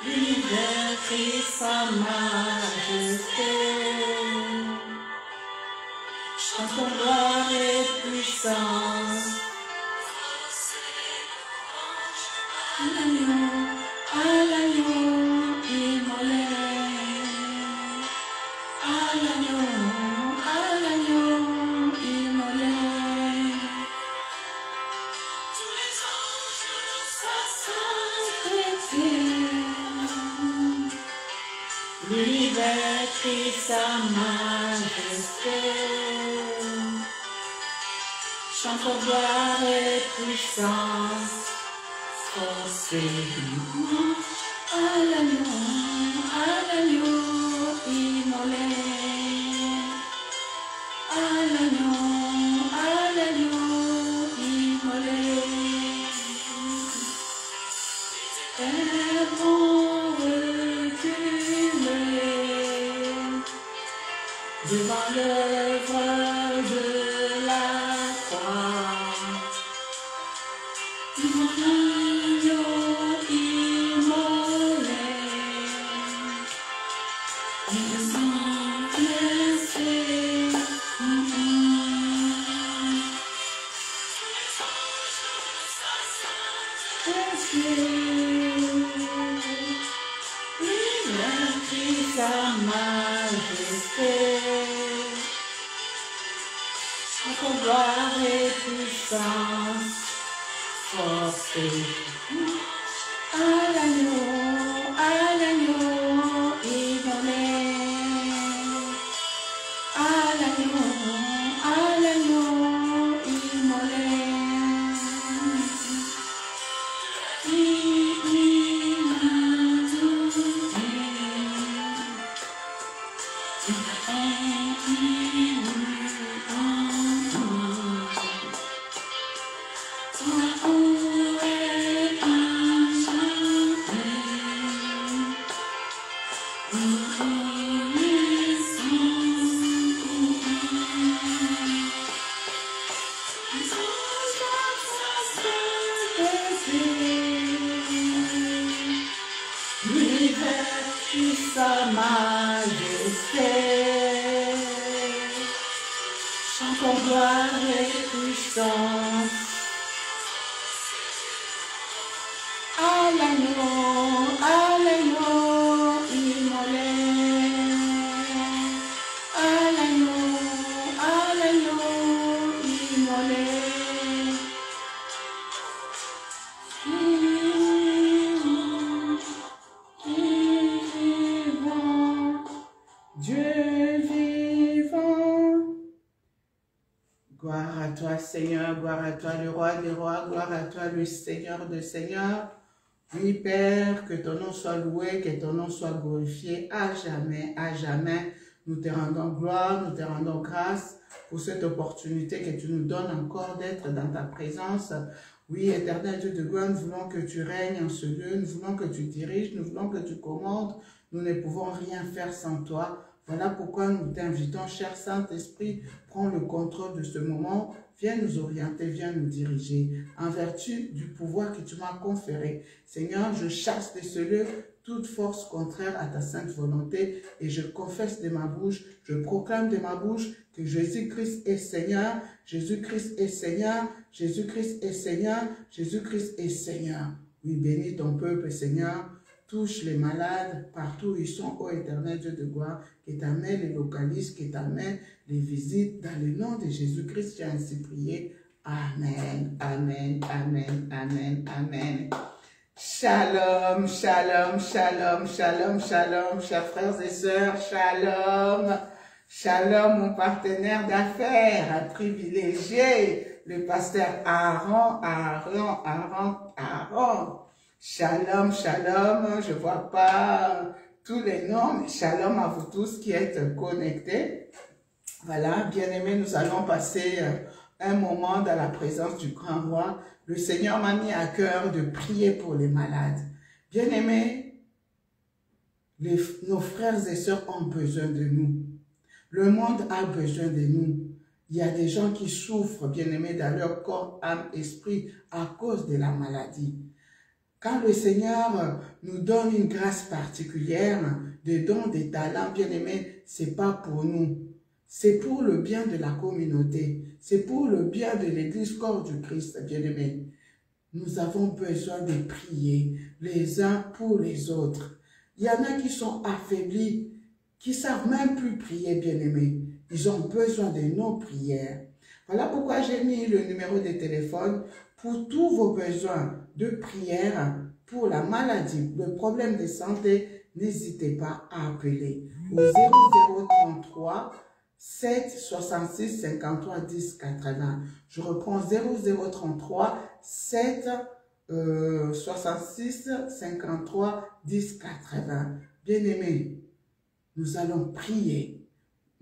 L'univers crie sa majesté, chantons gloire et puissance. À l'agneau immolé, à l'agneau immolé. Tous les anges sa sainteté. L'univers crie sa majesté, chantons gloire et puissance, force et louange à l'agneau immolé, à l'agneau immolé. Devant l'œuvre de la croix, devant l'agneau immolé, et le sang versé. L'univers crie sa majesté, chantons gloire et puissance, force et louange à l'agneau immolé, à l'agneau immolé. Sa majesté, chantons gloire et puissance à l'agneau immolé, à l'agneau immolé. Dieu vivant, gloire à toi Seigneur, gloire à toi le roi des rois, gloire à toi le Seigneur des seigneurs. Oui Père, que ton nom soit loué, que ton nom soit glorifié à jamais, à jamais. Nous te rendons gloire, nous te rendons grâce pour cette opportunité que tu nous donnes encore d'être dans ta présence. Oui, éternel Dieu de gloire, nous voulons que tu règnes en ce lieu, nous voulons que tu diriges, nous voulons que tu commandes. Nous ne pouvons rien faire sans toi. Voilà pourquoi nous t'invitons, cher Saint-Esprit, prends le contrôle de ce moment. Viens nous orienter, viens nous diriger. En vertu du pouvoir que tu m'as conféré, Seigneur, je chasse de ce lieu toute force contraire à ta sainte volonté et je confesse de ma bouche, je proclame de ma bouche que Jésus-Christ est Seigneur, Jésus-Christ est Seigneur, Jésus-Christ est Seigneur, Jésus-Christ est Seigneur. Oui, bénis ton peuple, Seigneur. Touche les malades partout où ils sont, ô éternel Dieu de gloire, que ta main les localise, que ta main les visite. Dans le nom de Jésus-Christ, j'ai ainsi prié. Amen, amen, amen, amen, amen. Shalom, shalom, shalom, shalom, shalom, chers frères et sœurs, shalom. Shalom, mon partenaire d'affaires, privilégié, le pasteur Aaron. Shalom, shalom, je ne vois pas tous les noms, mais shalom à vous tous qui êtes connectés. Voilà, bien-aimés, nous allons passer un moment dans la présence du grand roi. Le Seigneur m'a mis à cœur de prier pour les malades. Bien-aimés, nos frères et sœurs ont besoin de nous. Le monde a besoin de nous. Il y a des gens qui souffrent, bien-aimés, dans leur corps, âme, esprit, à cause de la maladie. Quand le Seigneur nous donne une grâce particulière, des dons, des talents, bien-aimés, ce n'est pas pour nous. C'est pour le bien de la communauté. C'est pour le bien de l'Église, corps du Christ, bien-aimés. Nous avons besoin de prier les uns pour les autres. Il y en a qui sont affaiblis, qui ne savent même plus prier, bien-aimés. Ils ont besoin de nos prières. Voilà pourquoi j'ai mis le numéro de téléphone pour tous vos besoins de prière pour la maladie, le problème de santé. N'hésitez pas à appeler au 0033 7 66 53 10 80. Je reprends 0033 7 66 53 10 80. Bien-aimés, nous allons prier.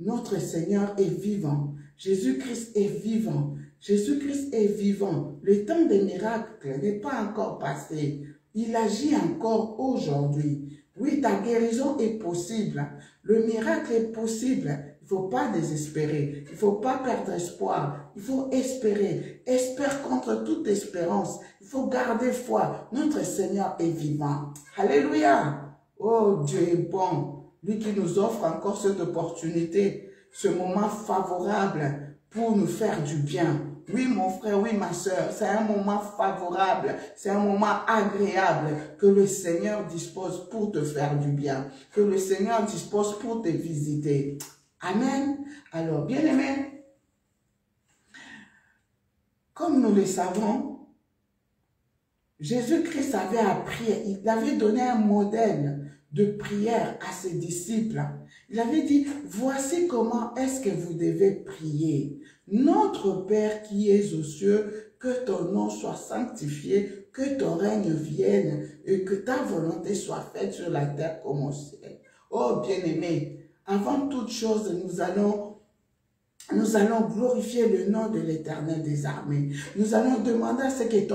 Notre Seigneur est vivant. Jésus-Christ est vivant. Jésus-Christ est vivant. Le temps des miracles n'est pas encore passé. Il agit encore aujourd'hui. Oui, ta guérison est possible. Le miracle est possible. Il ne faut pas désespérer. Il ne faut pas perdre espoir. Il faut espérer. Espère contre toute espérance. Il faut garder foi. Notre Seigneur est vivant. Alléluia. Oh, Dieu est bon. Lui qui nous offre encore cette opportunité, ce moment favorable pour nous faire du bien. Oui, mon frère, oui, ma soeur, c'est un moment favorable, c'est un moment agréable que le Seigneur dispose pour te faire du bien, que le Seigneur dispose pour te visiter. Amen. Alors, bien-aimés, comme nous le savons, Jésus-Christ avait appris, il avait donné un modèle de prière à ses disciples. Il avait dit, voici comment est-ce que vous devez prier. Notre Père qui es aux cieux, que ton nom soit sanctifié, que ton règne vienne et que ta volonté soit faite sur la terre comme au ciel. Oh bien-aimés, avant toute chose, nous allons glorifier le nom de l'Éternel des armées. Nous allons demander à ce que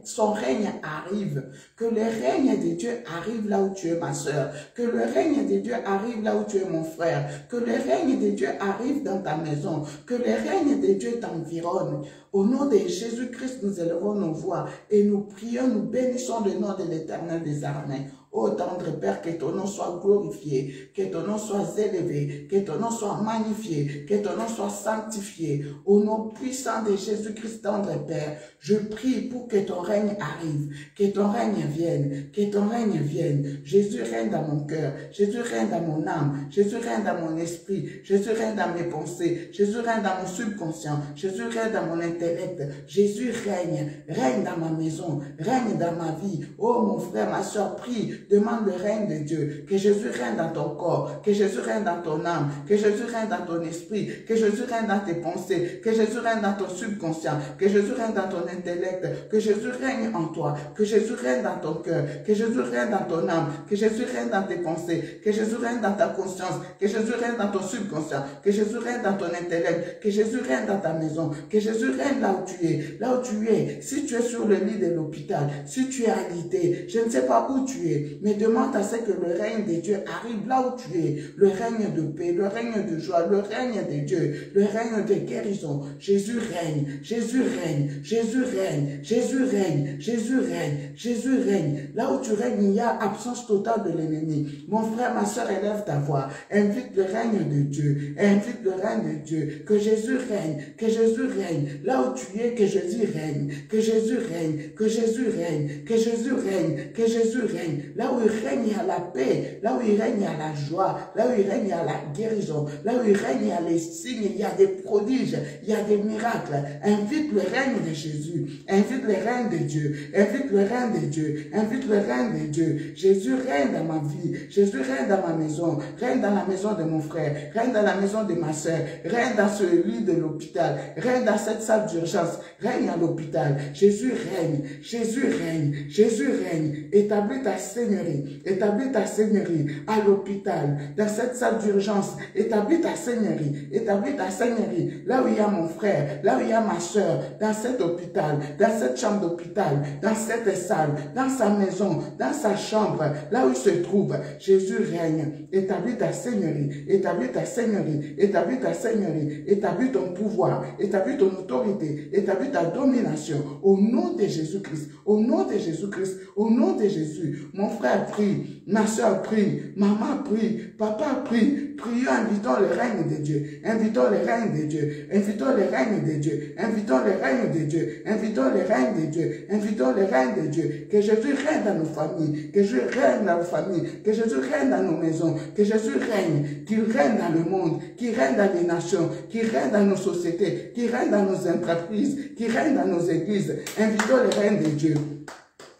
son règne arrive. Que le règne de Dieu arrive là où tu es ma soeur. Que le règne de Dieu arrive là où tu es mon frère. Que le règne de Dieu arrive dans ta maison. Que le règne de Dieu t'environne. Au nom de Jésus-Christ, nous élevons nos voix et nous prions, nous bénissons le nom de l'Éternel des armées. Ô tendre Père, que ton nom soit glorifié, que ton nom soit élevé, que ton nom soit magnifié, que ton nom soit sanctifié. Au nom puissant de Jésus-Christ, tendre Père, je prie pour que ton règne arrive, que ton règne vienne, que ton règne vienne. Jésus règne dans mon cœur, Jésus règne dans mon âme, Jésus règne dans mon esprit, Jésus règne dans mes pensées, Jésus règne dans mon subconscient, Jésus règne dans mon intellect, Jésus règne dans ma maison, règne dans ma vie. Oh mon frère, ma soeur, prie. Demande le règne de Dieu, que Jésus règne dans ton corps, que Jésus règne dans ton âme, que Jésus règne dans ton esprit, que Jésus règne dans tes pensées, que Jésus règne dans ton subconscient, que Jésus règne dans ton intellect, que Jésus règne en toi, que Jésus règne dans ton cœur, que Jésus règne dans ton âme, que Jésus règne dans tes pensées, que Jésus règne dans ta conscience, que Jésus règne dans ton subconscient, que Jésus règne dans ton intellect, que Jésus règne dans ta maison, que Jésus règne là où tu es, là où tu es. Si tu es sur le lit de l'hôpital, si tu es alité, je ne sais pas où tu es, mais demande à ce que le règne de Dieu arrive là où tu es. Le règne de paix, le règne de joie, le règne de Dieu, le règne de guérison. Jésus règne, Jésus règne, Jésus règne, Jésus règne, Jésus règne, Jésus règne. Là où tu règnes, il y a absence totale de l'ennemi. Mon frère, ma soeur, élève ta voix. Invite le règne de Dieu. Invite le règne de Dieu. Que Jésus règne, que Jésus règne. Là où tu es, que Jésus règne, que Jésus règne, que Jésus règne, que Jésus règne, que Jésus règne. Là où il règne, il y a la paix. Là où il règne, il y a la joie. Là où il règne, il y a la guérison. Là où il règne, il y a les signes, il y a des prodiges, il y a des miracles. Invite le règne de Jésus. Invite le règne de Dieu. Invite le règne de Dieu. Invite le règne de Dieu. Jésus règne dans ma vie. Jésus règne dans ma maison. Règne dans la maison de mon frère. Règne dans la maison de ma soeur. Règne dans ce lit de l'hôpital. Règne dans cette salle d'urgence. Règne à l'hôpital. Jésus règne. Jésus règne. Jésus règne. Établis ta sainteté seigneurie. Établis ta seigneurie à l'hôpital, dans cette salle d'urgence. Établis ta seigneurie. Établis ta seigneurie là où il y a mon frère, là où il y a ma soeur, dans cet hôpital, dans cette chambre d'hôpital, dans cette salle, dans sa maison, dans sa chambre, là où il se trouve. Jésus règne. Établis ta seigneurie. Établis ta seigneurie. Établis ta seigneurie. Établis ton pouvoir. Établis ton autorité. Établis ta domination. Au nom de Jésus-Christ. Au nom de Jésus-Christ. Au nom de Jésus. Mon frère prie. Ma soeur prie. Maman prie. Papa prie. Prions, invitons le règne de Dieu. Invitons le règne de Dieu. Invitons le règne de Dieu. Invitons le règne de Dieu. Invitons le règne de Dieu. Invitons le règne de Dieu. Que Jésus règne dans nos familles. Que Jésus règne dans nos familles. Que Jésus règne dans nos maisons. Que Jésus règne. Qu'il règne dans le monde. Qu'il règne dans les nations. Qu'il règne dans nos sociétés. Qu'il règne dans nos entreprises. Qu'il règne dans nos églises. Invitons le règne de Dieu.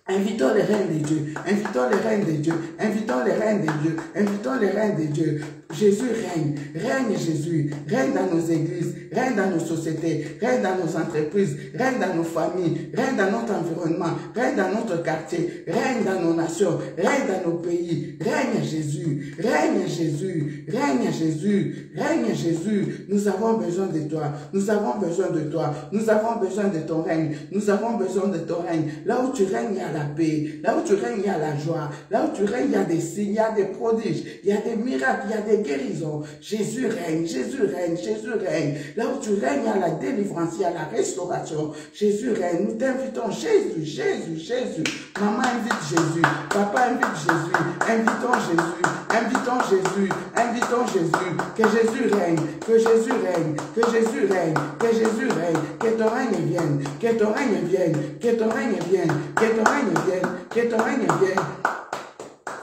Invitons le règne de Dieu. Invitons le règne de Dieu. Invitons le règne de Dieu. Invitons le règne de Dieu. Jésus règne. Règne Jésus. Règne dans nos églises. Règne dans nos sociétés. Règne dans nos entreprises. Règne dans nos familles. Règne dans notre environnement. Règne dans notre quartier. Règne dans nos nations. Règne dans nos pays. Règne Jésus. Règne Jésus. Règne Jésus. Règne Jésus. Nous avons besoin de toi. Nous avons besoin de toi. Nous avons besoin de ton règne. Nous avons besoin de ton règne. Là où tu règnes, il y a la paix. Là où tu règnes, il y a la joie. Là où tu règnes, il y a des signes, il y a des prodiges, il y a des miracles, il y a des guérisons. Jésus règne, Jésus règne, Jésus règne. Là où tu règnes, il y a la délivrance, il y a la restauration. Jésus règne. Nous t'invitons, Jésus, Jésus, Jésus. Maman invite Jésus. Papa invite Jésus. Invitons Jésus. Invitons Jésus. Invitons Jésus. Que Jésus règne. Que Jésus règne. Que Jésus règne. Que Jésus règne. Que ton règne vienne. Que ton règne vienne. Que ton règne vienne. Que ton règne vienne. Que ton règne vienne.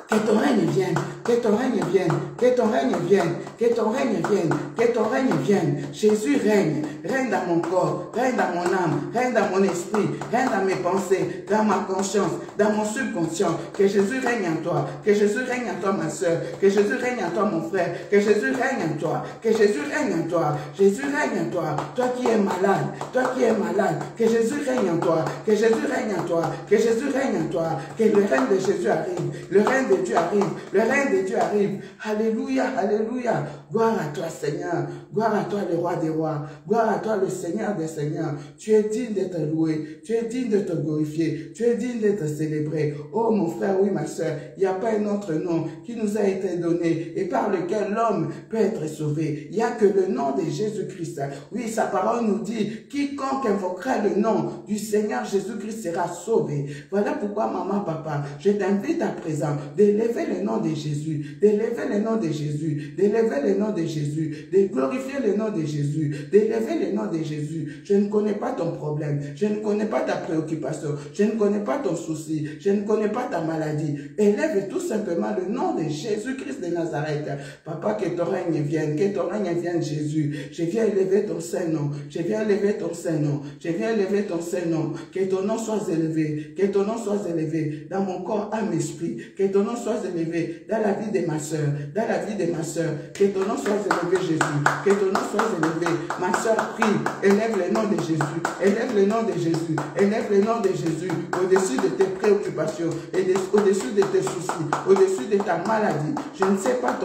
Que ton règne vienne, que ton règne vienne, que ton règne vienne, que ton règne vienne, que ton règne vienne. Jésus règne, règne dans mon corps, règne dans mon âme, règne dans mon esprit, règne dans mes pensées, dans ma conscience, dans mon subconscient. Que Jésus règne en toi, que Jésus règne en toi ma soeur, que Jésus règne en toi mon frère, que Jésus règne en toi, que Jésus règne en toi, Jésus règne en toi, toi qui es malade, toi qui es malade, que Jésus règne en toi, que Jésus règne en toi, que Jésus règne en toi, que le règne de Jésus arrive, le règne de Dieu arrive, le règne de Dieu arrive. Alléluia, alléluia. Gloire à toi Seigneur, gloire à toi le roi des rois, gloire à toi le Seigneur des seigneurs. Tu es digne d'être loué, tu es digne de te glorifier, tu es digne d'être célébré. Oh mon frère, oui ma soeur, il n'y a pas un autre nom qui nous a été donné et par lequel l'homme peut être sauvé. Il n'y a que le nom de Jésus-Christ. Oui, sa parole nous dit, quiconque invoquera le nom du Seigneur Jésus-Christ sera sauvé. Voilà pourquoi maman, papa, je t'invite à présent d'élever le nom de Jésus, d'élever le nom de Jésus, d'élever le nom de Jésus, de glorifier le nom de Jésus, d'élever le nom de Jésus. Je ne connais pas ton problème, je ne connais pas ta préoccupation, je ne connais pas ton souci, je ne connais pas ta maladie. Élève tout simplement le nom de Jésus-Christ de Nazareth. Papa, que ton règne vienne, que ton règne vienne Jésus. Je viens élever ton Saint-Nom, je viens élever ton Saint-Nom, je viens élever ton Saint-Nom. Que ton nom soit élevé, que ton nom soit élevé dans mon corps, âme, esprit. Que ton nom soit élevé dans la vie de ma soeur, dans la vie de ma soeur. Que ton nom soit élevé, Jésus. Que ton nom soit élevé. Ma soeur prie, élève le nom de Jésus. Élève le nom de Jésus. Élève le nom de Jésus au-dessus de tes préoccupations, et au-dessus de tes soucis, au-dessus de ta maladie. Je ne sais pas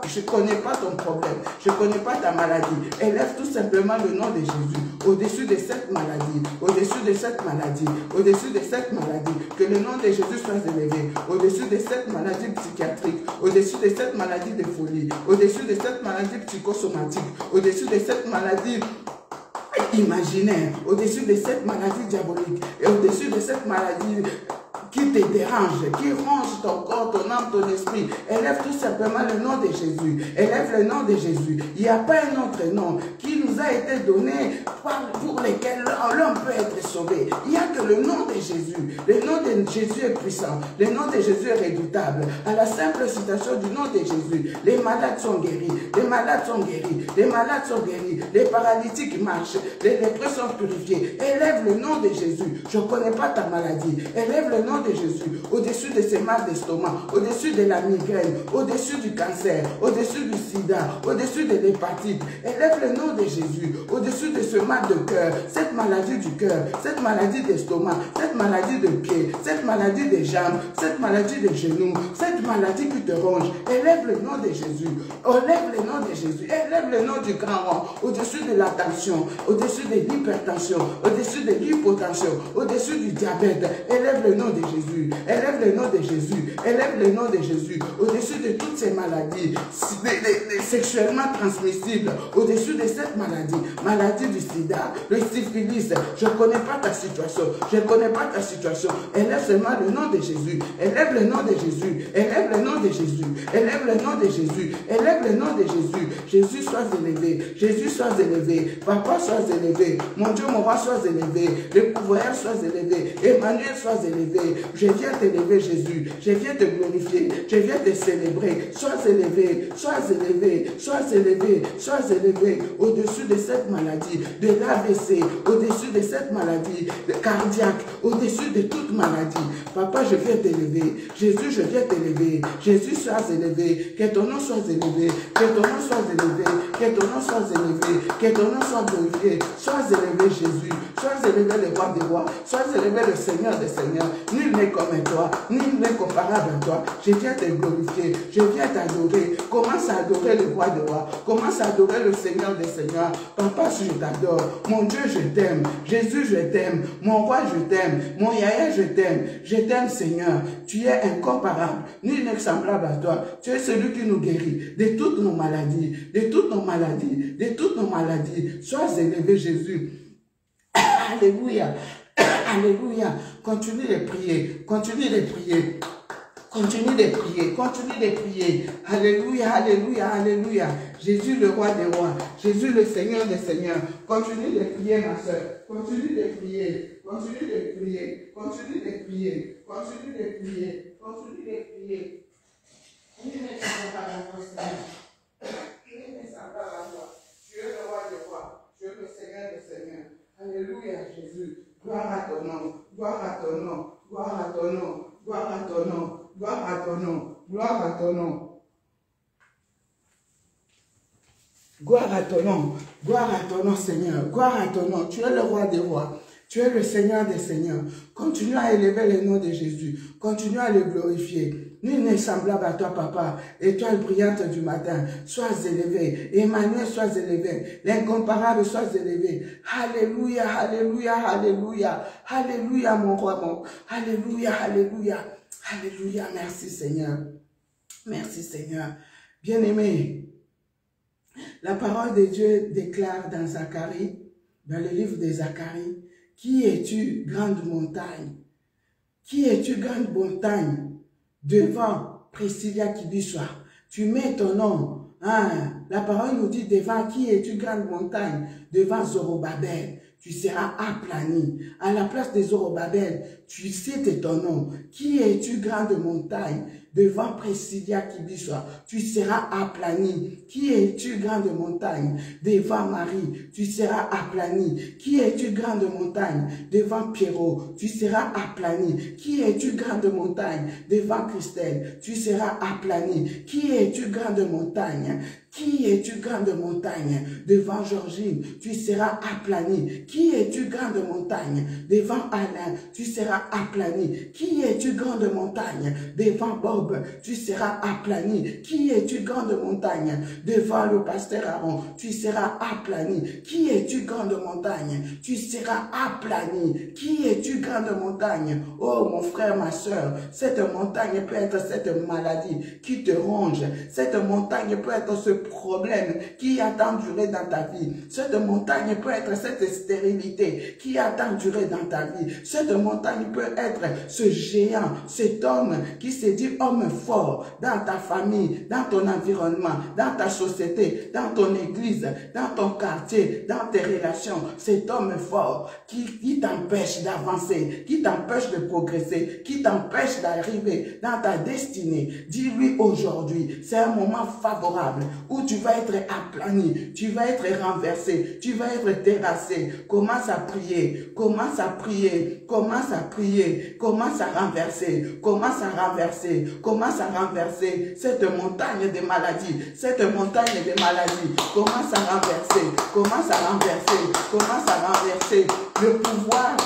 je ne connais pas ton problème. Je ne connais pas ta maladie. Élève tout simplement le nom de Jésus au-dessus de cette maladie, au-dessus de cette maladie, au-dessus de cette maladie. Que le nom de Jésus soit élevé au-dessus de cette maladie psychiatrique, au-dessus de cette maladie de folie, au-dessus de cette maladie psychosomatique, au-dessus de cette maladie imaginaire, au-dessus de cette maladie diabolique et au-dessus de cette maladie qui te dérange, qui ronge ton corps, ton âme, ton esprit. Élève tout simplement le nom de Jésus. Élève le nom de Jésus. Il n'y a pas un autre nom qui nous a été donné pour lequel l'homme peut être sauvé. Il n'y a que le nom de Jésus. Le nom de Jésus est puissant. Le nom de Jésus est redoutable. À la simple citation du nom de Jésus, les malades sont guéris. Les malades sont guéris. Les malades sont guéris. Les paralytiques marchent. Les lépreux sont purifiés. Élève le nom de Jésus. Je ne connais pas ta maladie. Élève le nom de Jésus au-dessus de ces mal d'estomac, au-dessus de la migraine, au-dessus du cancer, au-dessus du sida, au-dessus de l'hépatite. Élève le nom de Jésus. Jésus, au-dessus de ce mal de cœur, cette maladie du cœur, cette maladie d'estomac, cette maladie de pied, cette maladie des jambes, cette maladie des genoux, cette maladie qui te ronge, élève le nom de Jésus, élève le nom de Jésus, élève le nom du grand roi, au-dessus de la tension, au-dessus de l'hypertension, au-dessus de l'hypotension, au-dessus du diabète, élève le nom de Jésus, élève le nom de Jésus, élève le nom de Jésus, au-dessus de toutes ces maladies sexuellement transmissibles, au-dessus de cette maladie, maladie du sida, le syphilis, je ne connais pas ta situation, je ne connais pas ta situation, élève seulement le nom de Jésus, élève le nom de Jésus, élève le nom de Jésus, élève le nom de Jésus, élève le nom de Jésus, Jésus soit élevé, Jésus soit élevé, Papa soit élevé, mon Dieu, mon roi soit élevé, le pouvoir soit élevé, Emmanuel soit élevé, je viens t'élever Jésus, je viens te glorifier, je viens te célébrer, sois élevé, sois élevé, sois élevé, sois élevé, au-dessus de cette maladie, de l'AVC, au-dessus de cette maladie cardiaque, au-dessus de toute maladie. Papa, je viens t'élever, Jésus, je viens t'élever, Jésus, sois élevé, que ton nom soit élevé, que ton nom soit élevé, que ton nom soit élevé, que ton nom soit glorifié, sois élevé Jésus, sois élevé le roi des rois, sois élevé le Seigneur des seigneurs, nul n'est comme toi, nul n'est comparable à toi, je viens te glorifier, je viens t'adorer, commence à adorer le roi des rois, commence à adorer le Seigneur des seigneurs, Papa, je t'adore, mon Dieu, je t'aime, Jésus, je t'aime, mon roi, je t'aime, mon Yahya, je t'aime Seigneur, tu es incomparable, nul n'est semblable à toi, tu es celui qui nous guérit de toutes nos maladies, de toutes nos maladies, de toutes nos maladies, sois élevé Jésus, alléluia, alléluia, continue de prier, continue de prier. Continue de prier, continue de prier. Alléluia, alléluia, alléluia. Jésus le roi des rois, Jésus le Seigneur des seigneurs. Continue de prier ma soeur, continue de prier, continue de prier, continue de prier, continue de prier, continue de prier. Il n'est pas à toi, Seigneur. Il n'est pas à toi. Tu es le roi des rois, tu es le Seigneur des seigneurs. Alléluia, Jésus. Gloire à ton nom, gloire à ton nom, gloire à ton nom, gloire à ton nom. Gloire à ton nom, gloire à ton nom. Gloire à ton nom, gloire à ton nom Seigneur, gloire à ton nom. Tu es le roi des rois, tu es le Seigneur des seigneurs. Continue à élever le nom de Jésus, continue à le glorifier. Nul n'est semblable à toi, Papa, étoile brillante du matin. Sois élevé, Emmanuel, sois élevé, l'incomparable, sois élevé. Alléluia, alléluia, alléluia, alléluia, mon roi, mon. Alléluia, alléluia. Alléluia, merci Seigneur. Merci Seigneur. Bien-aimé, la parole de Dieu déclare dans Zacharie, dans le livre de Zacharie, qui es-tu, grande montagne? Qui es-tu, grande montagne? Devant Priscilla Kibiswa, tu mets ton nom. Hein? La parole nous dit devant qui es-tu, grande montagne? Devant Zorobabel. Tu seras aplani. À la place de Zorobabel, tu cites ton nom. Qui es-tu, grande montagne? Devant Priscilla Kibiswa, tu seras aplani. Qui es-tu, grande montagne? Devant Marie, tu seras aplani. Qui es-tu, grande montagne? Devant Pierrot, tu seras aplani. Qui es-tu, grande montagne? Devant Christelle, tu seras aplani. Qui es-tu, grande montagne? Qui es-tu, grande montagne? Devant Georgine, tu seras aplani. Qui es-tu, grande montagne? Devant Alain, tu seras aplani. Qui es-tu, grande montagne? Devant Bob, tu seras aplani. Qui es-tu, grande montagne? Devant le pasteur Aaron, tu seras aplani. Qui es-tu, grande montagne? Tu seras aplani. Qui es-tu, grande montagne? Oh mon frère, ma soeur, cette montagne peut être cette maladie qui te ronge. Cette montagne peut être ce problème qui a tant duré dans ta vie. Cette montagne peut être cette stérilité qui a tant duré dans ta vie. Cette montagne peut être ce géant, cet homme qui se dit homme fort dans ta famille, dans ton environnement, dans ta société, dans ton église, dans ton quartier, dans tes relations. Cet homme fort qui t'empêche d'avancer, qui t'empêche de progresser, qui t'empêche d'arriver dans ta destinée. Dis-lui aujourd'hui, c'est un moment favorable où tu vas être aplani, tu vas être renversé, tu vas être terrassé. Commence à prier, commence à prier, commence à prier, commence à renverser, commence à renverser, commence à renverser cette montagne de maladies, cette montagne de maladies, commence à renverser, commence à renverser, commence à renverser le pouvoir.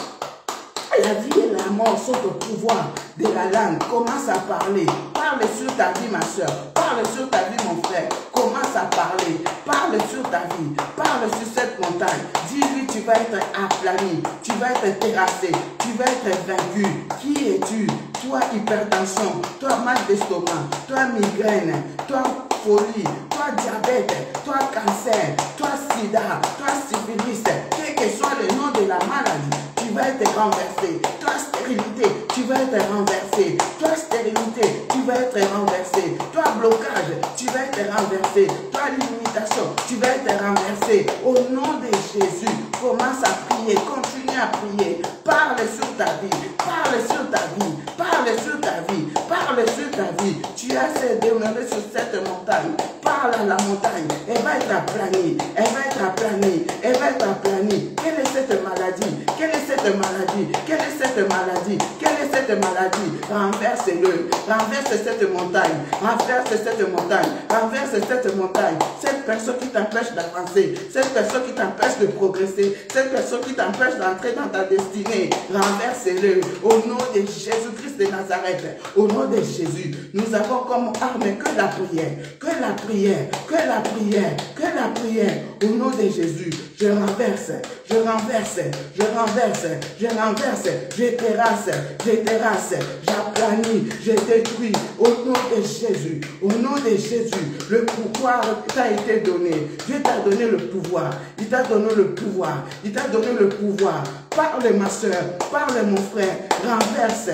La vie et la mort sont au pouvoir de la langue. Commence à parler. Parle sur ta vie, ma soeur. Parle sur ta vie, mon frère. Commence à parler. Parle sur ta vie. Parle sur cette montagne. Dis-lui, tu vas être aplani. Tu vas être terrassé. Tu vas être vaincu. Qui es-tu? Toi, hypertension. Toi, mal d'estomac. Toi, migraine. Toi, folie. Toi, diabète. Toi, cancer. Toi, sida. Toi, syphilis. Quel que soit le nom de la maladie, tu vas être renversé. Toi, stérilité, tu vas être renversé. Toi, stérilité, tu vas être renversé. Toi, blocage, tu vas être renversé. Toi, limitation, tu vas être renversé. Au nom de Jésus, commence à prier, continue à prier. Parle sur ta vie, parle sur ta vie, parle sur ta vie, parle sur ta vie. Tu as assez demeuré sur cette montagne. Parle à la montagne, elle va être aplanée, elle va être aplanée, elle va être aplanée. Quelle est cette maladie? Quelle est cette maladie? Quelle est cette maladie? Quelle est cette maladie? Renverse-le, renverse cette montagne, renverse cette montagne, renverse cette montagne. Cette personne qui t'empêche d'avancer, cette personne qui t'empêche de progresser, cette personne qui t'empêche d'entrer dans ta destinée, renverse-le au nom de Jésus-Christ de Nazareth. Au nom de Jésus, nous avons comme arme que la prière, que la prière, que la prière, que la prière. Au nom de Jésus, je renverse, je renverse, je renverse, je renverse, je terrasse, j'aplanis, je détruis. Au nom de Jésus, au nom de Jésus, le pouvoir t'a été donné. Dieu t'a donné le pouvoir. Il t'a donné le pouvoir. Il t'a donné le pouvoir. Parle ma soeur, parle mon frère, renverse,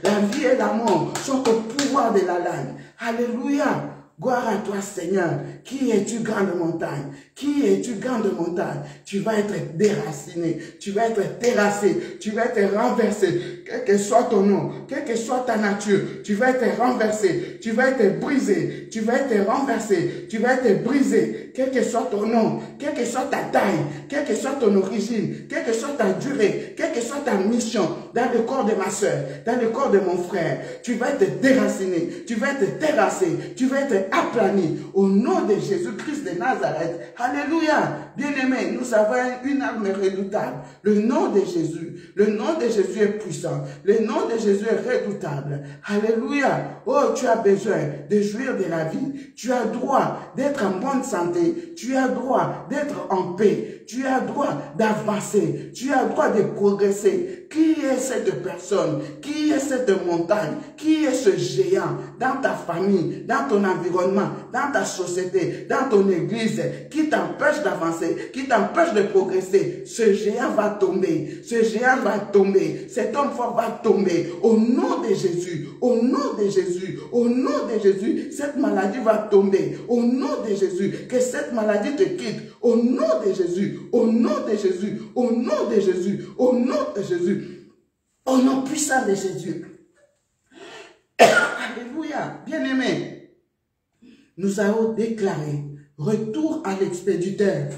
la vie et la mort sont au pouvoir de la langue. Alléluia. Gloire à toi, Seigneur. Qui es-tu, grande montagne? Qui es-tu, grande montagne? Tu vas être déraciné, tu vas être terrassé, tu vas être renversé. Quel que soit ton nom, quelle que soit ta nature, tu vas être renversé, tu vas être brisé, tu vas être renversé, tu vas être brisé. Quel que soit ton nom, quelle que soit ta taille, quelle que soit ton origine, quelle que soit ta durée, quelle que soit ta mission dans le corps de ma soeur, dans le corps de mon frère, tu vas être déraciné, tu vas être terrassé, tu vas être aplani au nom de Jésus-Christ de Nazareth. Alléluia. Bien-aimés, nous avons une arme redoutable. Le nom de Jésus. Le nom de Jésus est puissant. Le nom de Jésus est redoutable. Alléluia. Oh, tu as besoin de jouir de la vie. Tu as droit d'être en bonne santé. Tu as droit d'être en paix. Tu as droit d'avancer. Tu as droit de progresser. Qui est cette personne? Qui est cette montagne? Qui est ce géant dans ta famille, dans ton environnement, dans ta société, dans ton église, qui t'empêche d'avancer, qui t'empêche de progresser? Ce géant va tomber. Ce géant va tomber. Cet homme fort va tomber. Au nom de Jésus. Au nom de Jésus. Au nom de Jésus. Cette maladie va tomber. Au nom de Jésus. Que cette maladie te quitte. Au nom de Jésus. Au nom de Jésus. Au nom de Jésus. Au nom de Jésus. Au nom puissant de Jésus. Alléluia. Bien-aimés, nous allons déclarer retour à l'expéditeur.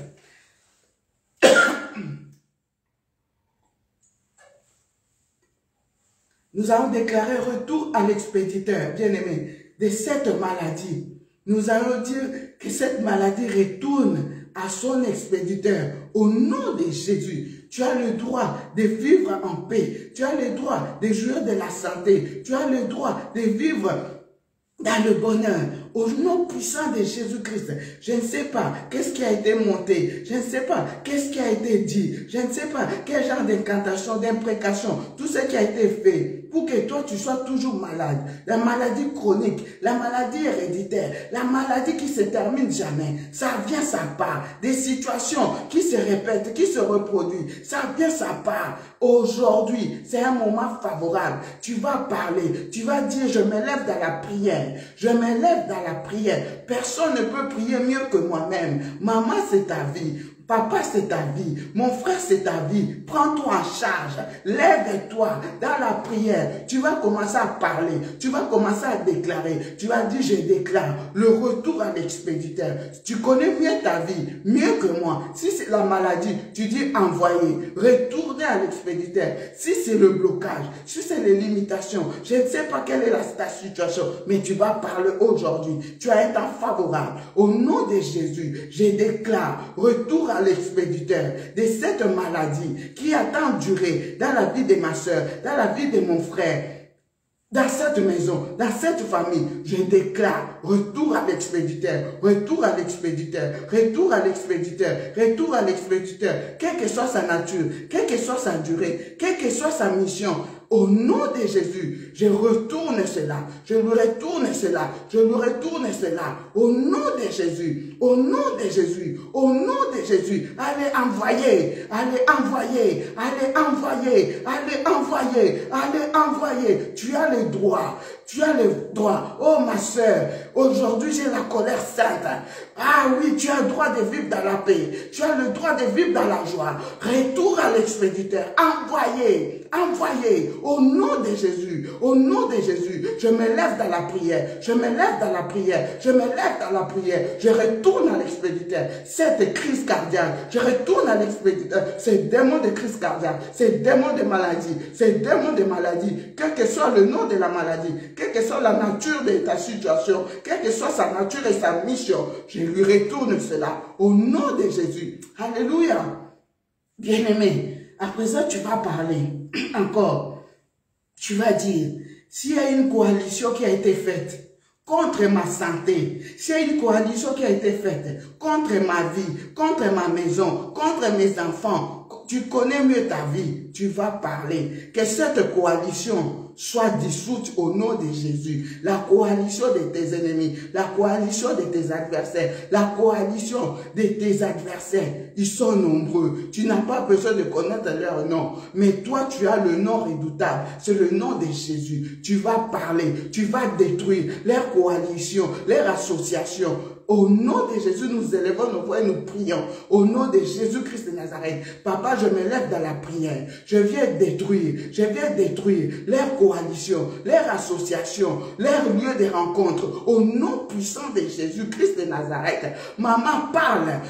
Nous allons déclarer retour à l'expéditeur, bien-aimés, de cette maladie. Nous allons dire que cette maladie retourne à son expéditeur. Au nom de Jésus, tu as le droit de vivre en paix. Tu as le droit de jouir de la santé. Tu as le droit de vivre dans le bonheur. Au nom puissant de Jésus-Christ, je ne sais pas qu'est-ce qui a été monté, je ne sais pas qu'est-ce qui a été dit, je ne sais pas quel genre d'incantation, d'imprécation, tout ce qui a été fait pour que toi tu sois toujours malade. La maladie chronique, la maladie héréditaire, la maladie qui se termine jamais, ça vient, ça part. Des situations qui se répètent, qui se reproduisent, ça vient, ça part. Aujourd'hui, c'est un moment favorable. Tu vas parler, tu vas dire je me lève dans la prière, je me lève dans la prière. Personne ne peut prier mieux que moi-même. Maman, c'est ta vie. Papa, c'est ta vie. Mon frère, c'est ta vie. Prends-toi en charge. Lève-toi dans la prière. Tu vas commencer à parler. Tu vas commencer à déclarer. Tu vas dire, je déclare le retour à l'expéditeur. Tu connais mieux ta vie, mieux que moi. Si c'est la maladie, tu dis envoyer. Retourner à l'expéditeur. Si c'est le blocage, si c'est les limitations, je ne sais pas quelle est ta situation, mais tu vas parler aujourd'hui. Tu as un temps favorable. Au nom de Jésus, je déclare retour à l'expéditeur de cette maladie qui a tant duré dans la vie de ma soeur, dans la vie de mon frère, dans cette maison, dans cette famille. Je déclare retour à l'expéditeur, retour à l'expéditeur, retour à l'expéditeur, retour à l'expéditeur, quelle que soit sa nature, quelle que soit sa durée, quelle que soit sa mission. Au nom de Jésus, je retourne cela, je lui retourne cela, je lui retourne cela. Au nom de Jésus, au nom de Jésus, au nom de Jésus. Allez envoyer, allez envoyer, allez envoyer, allez envoyer, allez envoyer. Tu as le droit, tu as le droit. Oh ma soeur, aujourd'hui j'ai la colère sainte. Ah oui, tu as le droit de vivre dans la paix, tu as le droit de vivre dans la joie. Retour à l'expéditeur, envoyez, envoyez. Au nom de Jésus, au nom de Jésus, je me lève dans la prière, je me lève dans la prière, je me lève dans la prière, je retourne à l'expéditeur, cette crise cardiaque, je retourne à l'expéditeur, ces démons de crise cardiaque, ces démons de maladie, ces démons de maladie, quel que soit le nom de la maladie, quelle que soit la nature de ta situation, quelle que soit sa nature et sa mission, je lui retourne cela, au nom de Jésus. Alléluia. Bien-aimé, à présent tu vas parler encore. Tu vas dire, s'il y a une coalition qui a été faite contre ma santé, s'il y a une coalition qui a été faite contre ma vie, contre ma maison, contre mes enfants, tu connais mieux ta vie, tu vas parler. Que cette coalition soit dissoute au nom de Jésus. La coalition de tes ennemis, la coalition de tes adversaires, la coalition de tes adversaires, ils sont nombreux. Tu n'as pas besoin de connaître leur nom, mais toi tu as le nom redoutable, c'est le nom de Jésus. Tu vas parler, tu vas détruire leur coalition, leur association. Au nom de Jésus, nous élevons nos voix et nous prions. Au nom de Jésus-Christ de Nazareth. Papa, je me lève dans la prière. Je viens détruire leur coalition, leur association, leur lieu de rencontre. Au nom puissant de Jésus-Christ de Nazareth. Maman parle,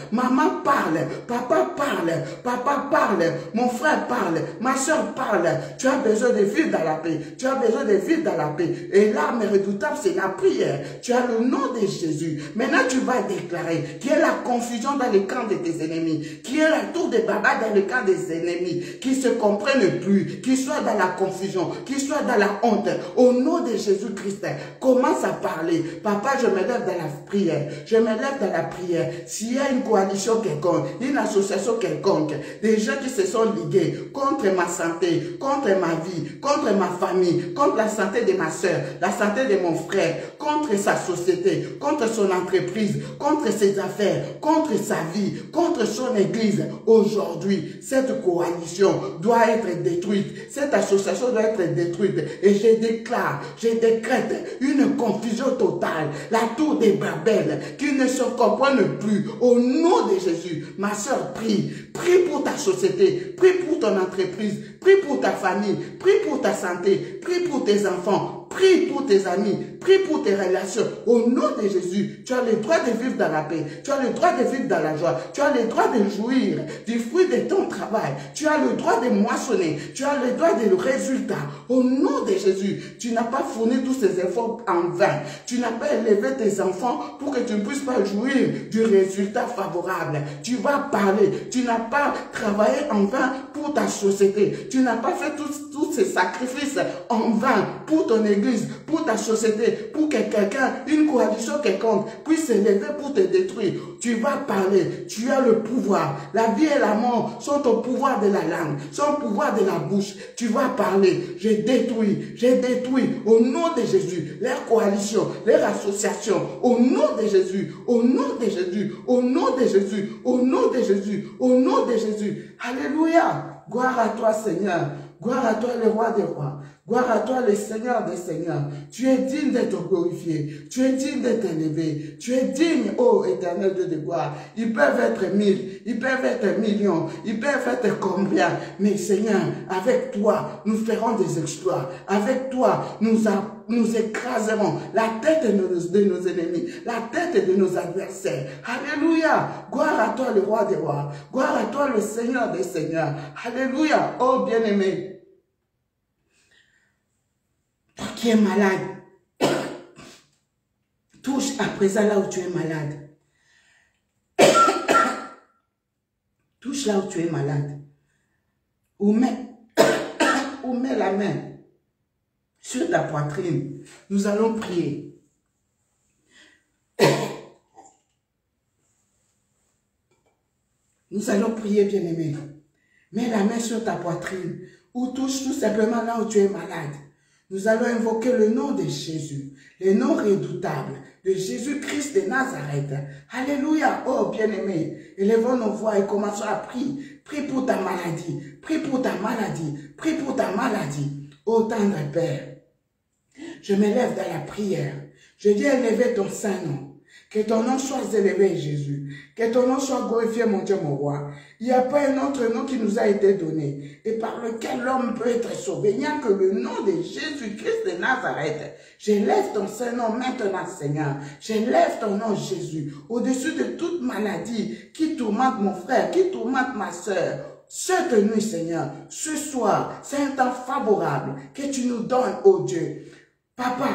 papa parle, mon frère parle, ma soeur parle. Tu as besoin de vivre dans la paix. Tu as besoin de vivre dans la paix. Et l'arme redoutable, c'est la prière. Tu as le nom de Jésus. Maintenant, tu vas déclarer qu'il y a la confusion dans le camp de tes ennemis, qu'il y a la tour de Baba dans le camp des ennemis, qui ne se comprennent plus, qui soient dans la confusion, qui soient dans la honte. Au nom de Jésus-Christ, commence à parler. Papa, je me lève dans la prière. Je me lève dans la prière. S'il y a une coalition quelconque, une association quelconque, des gens qui se sont ligués contre ma santé, contre ma vie, contre ma famille, contre la santé de ma soeur, la santé de mon frère, contre sa société, contre son entreprise, contre ses affaires, contre sa vie, contre son église. Aujourd'hui, cette coalition doit être détruite. Cette association doit être détruite. Et je déclare, je décrète une confusion totale. La tour des Babel qui ne se comprennent plus. Au nom de Jésus, ma soeur, prie. Prie pour ta société, prie pour ton entreprise, prie pour ta famille, prie pour ta santé, prie pour tes enfants. Prie pour tes amis, prie pour tes relations. Au nom de Jésus, tu as le droit de vivre dans la paix. Tu as le droit de vivre dans la joie. Tu as le droit de jouir du fruit de ton travail. Tu as le droit de moissonner. Tu as le droit de résultat. Au nom de Jésus, tu n'as pas fourni tous ces efforts en vain. Tu n'as pas élevé tes enfants pour que tu ne puisses pas jouir du résultat favorable. Tu vas parler. Tu n'as pas travaillé en vain pour ta société. Tu n'as pas fait tous ces sacrifices en vain pour ton église, pour ta société, pour que quelqu'un, une coalition quelconque puisse s'élever pour te détruire. Tu vas parler, tu as le pouvoir. La vie et la mort sont au pouvoir de la langue, sont au pouvoir de la bouche. Tu vas parler, je détruis au nom de Jésus, leur coalition, leur association, au nom de Jésus, au nom de Jésus, au nom de Jésus, au nom de Jésus, au nom de Jésus. Alléluia. Gloire à toi, Seigneur. Gloire à toi, le roi des rois. Gloire à toi, le Seigneur des Seigneurs. Tu es digne d'être glorifié. Tu es digne d'être élevé. Tu es digne, ô éternel Dieu de gloire. Ils peuvent être 1000, ils peuvent être millions, ils peuvent être combien. Mais Seigneur, avec toi, nous ferons des exploits. Avec toi, nous écraserons la tête de nos ennemis, la tête de nos adversaires. Alléluia. Gloire à toi, le roi des rois. Gloire à toi, le Seigneur des seigneurs. Alléluia. Oh bien-aimé. Toi qui es malade, touche à présent là où tu es malade. Touche là où tu es malade. Ou mets la main sur ta poitrine. Nous allons prier. Nous allons prier, bien-aimé. Mets la main sur ta poitrine ou touche tout simplement là où tu es malade. Nous allons invoquer le nom de Jésus, le nom redoutable de Jésus-Christ de Nazareth. Alléluia. Oh bien-aimé, élevons nos voix et commençons à prier. Prie pour ta maladie, prie pour ta maladie, prie pour ta maladie. Oh tendre Père, je m'élève dans la prière. Je viens élever ton Saint-Nom. Que ton nom soit élevé, Jésus. Que ton nom soit glorifié, mon Dieu, mon roi. Il n'y a pas un autre nom qui nous a été donné et par lequel l'homme peut être sauvé. Il n'y a que le nom de Jésus-Christ de Nazareth. J'élève ton Saint-Nom maintenant, Seigneur. J'élève ton nom, Jésus, au-dessus de toute maladie qui tourmente mon frère, qui tourmente ma soeur. Cette nuit, Seigneur, ce soir, c'est un temps favorable que tu nous donnes, oh Dieu. Papa,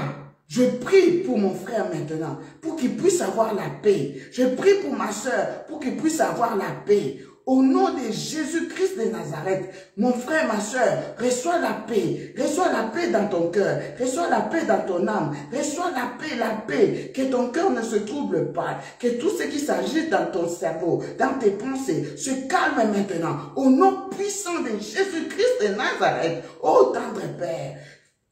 je prie pour mon frère maintenant, pour qu'il puisse avoir la paix. Je prie pour ma soeur, pour qu'il puisse avoir la paix. Au nom de Jésus-Christ de Nazareth, mon frère, ma soeur, reçois la paix dans ton cœur, reçois la paix dans ton âme, reçois la paix, que ton cœur ne se trouble pas, que tout ce qui s'agit dans ton cerveau, dans tes pensées, se calme maintenant. Au nom puissant de Jésus-Christ de Nazareth, ô tendre Père,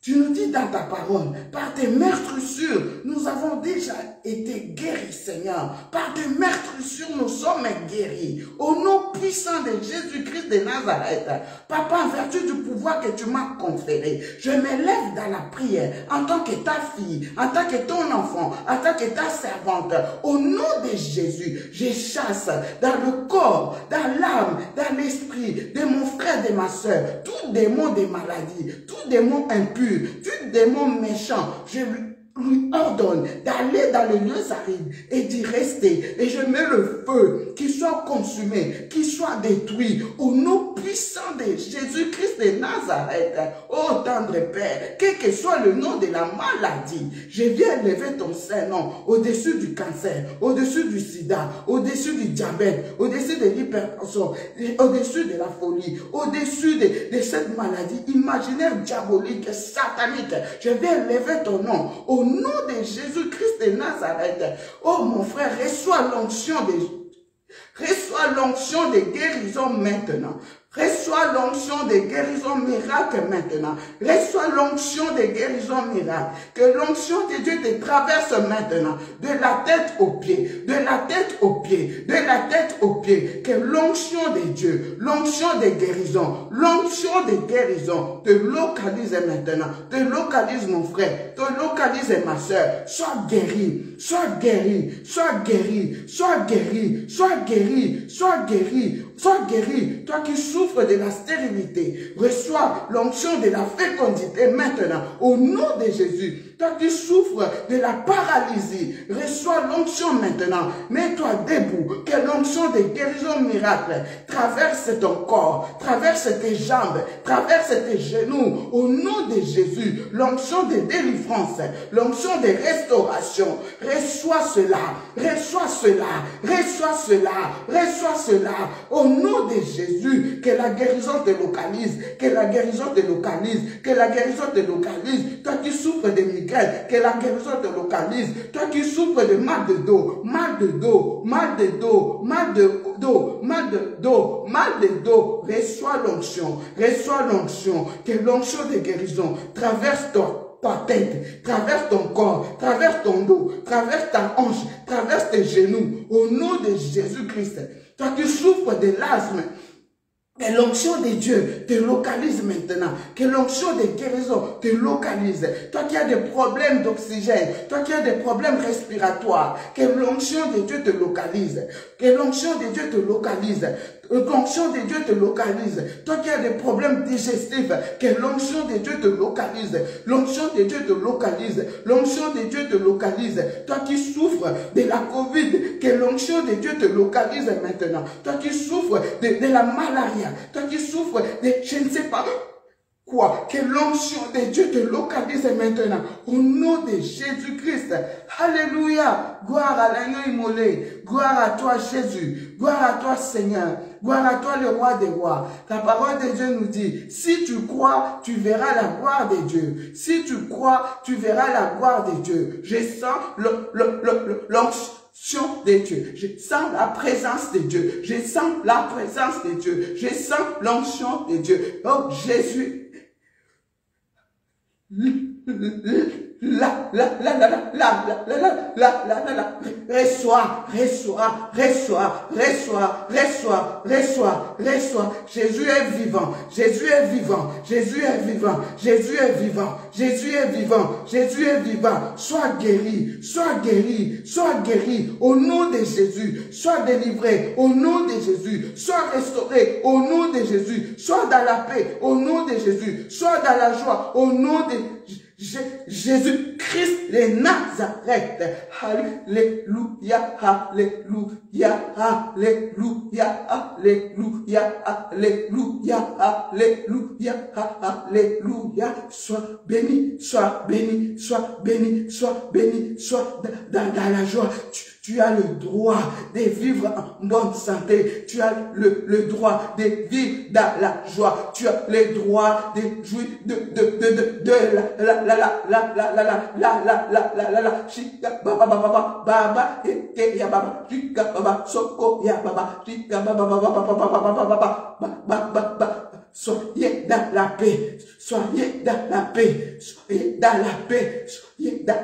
tu nous dis dans ta parole, par tes meurtrissures, nous avons déjà été guéris, Seigneur. Par tes meurtrissures, nous sommes guéris. Au nom puissant de Jésus-Christ de Nazareth, Papa, en vertu du pouvoir que tu m'as conféré, je m'élève dans la prière en tant que ta fille, en tant que ton enfant, en tant que ta servante. Au nom de Jésus, je chasse dans le corps, dans l'âme, dans l'esprit de mon frère et de ma soeur, tout démon de maladie, tout démon impur, tout démon méchant, je lui ordonne d'aller dans les lieux arides et d'y rester. Et je mets le feu, qu'il soit consumé, qu'il soit détruit, au nom puissant de Jésus-Christ de Nazareth. Oh tendre Père, quel que soit le nom de la maladie, je viens élever ton Saint-Nom au-dessus du cancer, au-dessus du sida, au-dessus du diabète, au-dessus de l'hypertension, au-dessus de la folie, au-dessus de cette maladie imaginaire, diabolique, satanique. Je viens élever ton nom au nom de Jésus-Christ de Nazareth. Oh mon frère, reçois l'onction de guérison maintenant. Reçois l'onction de guérison miracle maintenant. Reçois l'onction de guérison miracle. Que l'onction de Dieu te traverse maintenant. De la tête aux pieds. De la tête aux pieds. De la tête aux pieds. Que l'onction de Dieu, l'onction de guérison, l'onction de guérison te localise maintenant. Te localise mon frère. Te localise ma soeur. Sois guéri. Sois guéri. Sois guéri. Sois guéri. Sois guéri. Sois guéri. Sois guéri. Toi qui souffres de la stérilité, reçois l'onction de la fécondité maintenant, au nom de Jésus. Toi qui souffres de la paralysie, reçois l'onction maintenant. Mets-toi debout, que l'onction de guérison miracle traverse ton corps, traverse tes jambes, traverse tes genoux, au nom de Jésus. L'onction de délivrance, l'onction de restauration, reçois cela, reçois cela, reçois cela, reçois cela, au nom de Jésus. Que la guérison te localise, que la guérison te localise, que la guérison te localise. Toi qui souffres de migraine, que la guérison te localise. Toi qui souffres de mal de dos, mal de dos, mal de dos, mal de dos, mal de dos, mal de dos, reçois l'onction, que l'onction de guérison traverse ta tête, traverse ton corps, traverse ton dos, traverse ta hanche, traverse tes genoux, au nom de Jésus-Christ. Toi qui souffres de l'asthme, Que l'onction de Dieu te localise maintenant. Que l'onction de guérison te localise. Toi qui as des problèmes d'oxygène, toi qui as des problèmes respiratoires, que l'onction de Dieu te localise. Que l'onction de Dieu te localise. L'onction de Dieu te localise. Toi qui as des problèmes digestifs, que l'onction de Dieu te localise. L'onction de Dieu te localise. L'onction de Dieu te localise. Toi qui souffres de la Covid, que l'onction de Dieu te localise maintenant. Toi qui souffres de la malaria, toi qui souffres de je ne sais pas quoi, que l'onction de Dieu te localise maintenant, au nom de Jésus-Christ. Alléluia, gloire à l'agneau immolé, gloire à toi Jésus, gloire à toi Seigneur, gloire à toi le roi des rois. La parole de Dieu nous dit, si tu crois, tu verras la gloire de Dieu. Si tu crois, tu verras la gloire de Dieu. Je sens l'onction de Dieu. Je sens la présence de Dieu. Je sens la présence de Dieu. Je sens l'onction de Dieu. Oh Jésus. Reçois. Jésus est vivant. Jésus est vivant. Jésus est vivant. Jésus est vivant. Jésus est vivant. Jésus est vivant. Sois guéri. Sois guéri. Sois guéri. Au nom de Jésus. Sois délivré. Au nom de Jésus. Sois restauré. Au nom de Jésus. Sois dans la paix. Au nom de Jésus. Sois dans la joie. Au nom de Jésus-Christ de Nazareth. Alléluia, alléluia, alléluia, alléluia, alléluia, alléluia, alléluia. Sois béni, sois béni, sois béni, sois béni, sois dans la joie. Tu as le droit de vivre en bonne santé. Tu as le droit de vivre dans la joie. Tu as le droit de jouir de Shika baba baba baba eke ya baba Shika baba soko ya baba Shika baba baba soyez dans la paix, soyez dans la paix, soyez dans la paix, soyez dans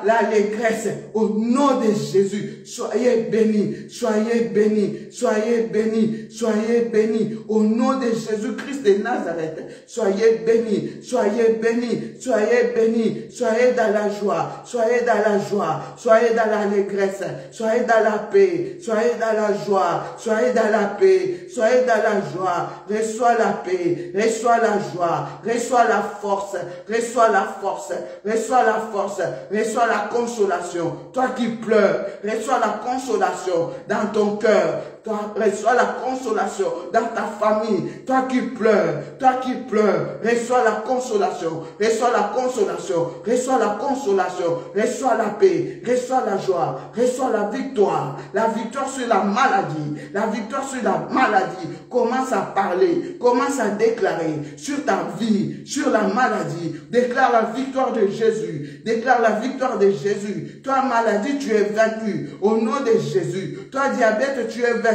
l'allégresse, au nom de Jésus. Soyez bénis, soyez bénis, soyez bénis, soyez bénis, au nom de Jésus-Christ de Nazareth. Soyez bénis, soyez bénis, soyez bénis, soyez dans la joie, soyez dans la joie, soyez dans l'allégresse, soyez dans la paix, soyez dans la joie, soyez dans la paix, soyez dans la joie. Reçois la paix, reçois la joie, reçois la force, reçois la force, reçois la force, reçois la consolation. Toi qui pleures, reçois la consolation dans ton cœur. Toi, reçois la consolation dans ta famille. Toi qui pleures, reçois la consolation, reçois la consolation, reçois la consolation, reçois la paix, reçois la joie, reçois la victoire sur la maladie, la victoire sur la maladie. Commence à parler, commence à déclarer sur ta vie, sur la maladie. Déclare la victoire de Jésus, déclare la victoire de Jésus. Toi maladie, tu es vaincu au nom de Jésus. Toi diabète, tu es vaincu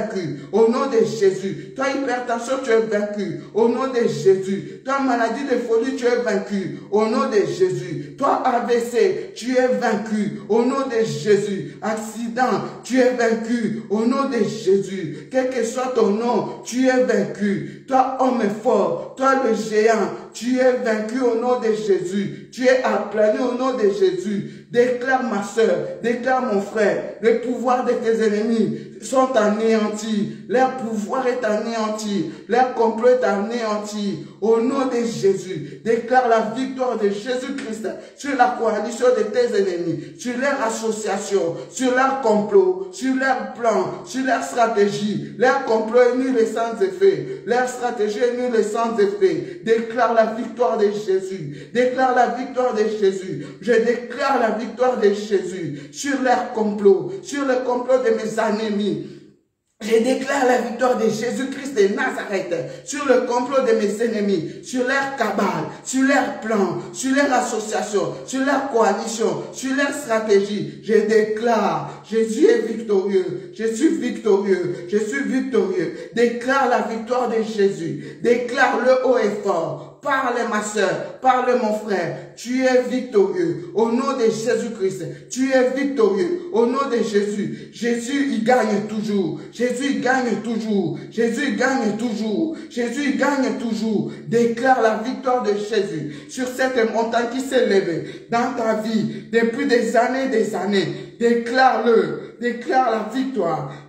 au nom de Jésus. Toi hypertension, tu es vaincu au nom de Jésus. Toi maladie de folie, tu es vaincu au nom de Jésus. Toi AVC, tu es vaincu au nom de Jésus. Accident, tu es vaincu au nom de Jésus. Quel que soit ton nom, tu es vaincu. Toi homme fort, toi le géant, tu es vaincu au nom de Jésus. Tu es aplani au nom de Jésus. Déclare ma soeur, déclare mon frère, le pouvoir de tes ennemis sont anéantis. Leur pouvoir est anéanti. Leur complot est anéanti. Au nom de Jésus, déclare la victoire de Jésus-Christ sur la coalition de tes ennemis, sur leur association, sur leur complot, sur leur plan, sur leur stratégie. Leur complot est nul et sans effet. Leur stratégie est nulle et sans effet. Déclare la victoire de Jésus. Déclare la victoire de Jésus. Je déclare la victoire de Jésus sur leur complot, sur le complot de mes ennemis. Je déclare la victoire de Jésus-Christ de Nazareth sur le complot de mes ennemis, sur leur cabale, sur leur plan, sur leur association, sur leur coalition, sur leur stratégie. Je déclare, Jésus est victorieux, je suis victorieux, je suis victorieux. Déclare la victoire de Jésus, déclare le haut et fort. Parle ma soeur, parle mon frère, tu es victorieux au nom de Jésus-Christ. Tu es victorieux au nom de Jésus. Jésus, il gagne toujours. Jésus, il gagne toujours. Jésus, il gagne toujours. Jésus, il gagne toujours. Déclare la victoire de Jésus sur cette montagne qui s'est levée dans ta vie depuis des années et des années. Déclare-le. Déclare